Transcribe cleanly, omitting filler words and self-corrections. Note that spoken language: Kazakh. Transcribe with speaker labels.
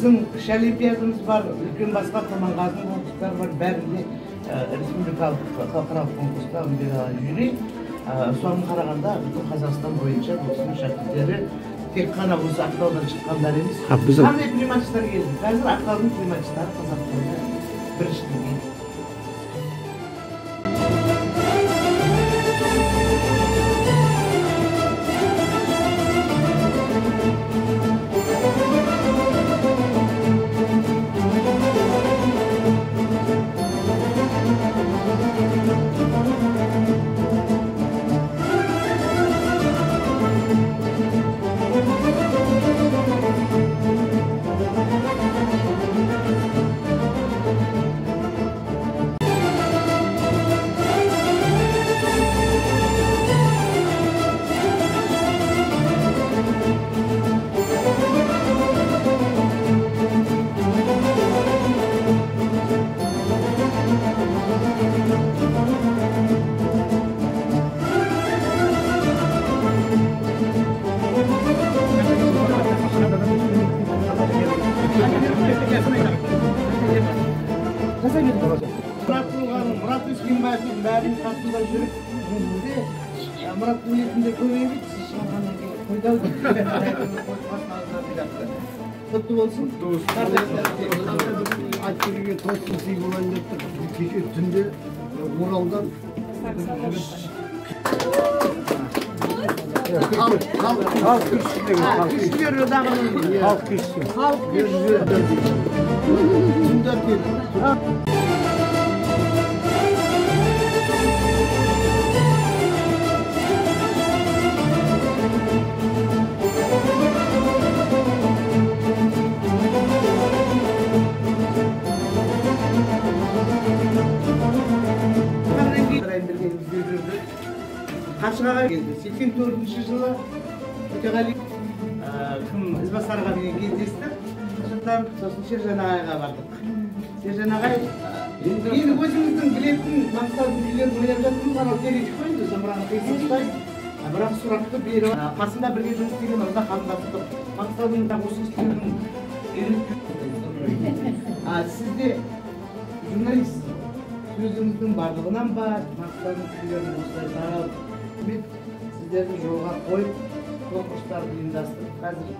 Speaker 1: Bizim kış olimpiyadımız var, ülkenin başka Құрманғазының konkurslar var, bәрінде республикалық халықаралық конкурста жюри. Соның қарағанда bütün Қазақстан бойынша бокстың шәкірттері тек қана осы Ақтаудан шыққандар емес. Қандай приматчтар келді? Қазір Ақтаудың приматчтары Қазақстанда біріншілікке. Мұрат Өскенбаевтың бәрінің қасында жүріп, Мұраттың ретінде көбейіп, сіз шығарғаннан кейін қойдау деп. Құтты болсын.
Speaker 2: Айтқанға тосын сый болайын деп кеше түнде Оралдан халық күші деген
Speaker 1: Күштер одағының
Speaker 2: халық күші.
Speaker 1: халық күші.
Speaker 2: Түнде келді. Қашғаға келді. 84 жылы Өтеғали кім Ізбасарға деген кездесті. Сосын Сержан ағайға бардық. Сержан ағай, енді өзіміздің білетін Маңғыстаудың үйлерін ойлап жатырмыз, анау тележік қойды, зымыраны қисықпай. Бірақ сұрақты беріп, қасында бірге жұмыс істеген орында қандастық. Маңғыстаудың осы істерінің сізде журналист сөзіңіздің барлығынан ба, Маңғыстаудың үйлерін осылай таралып, сіздерді жолға қойып, конкурстарды ұйымдастырып қазір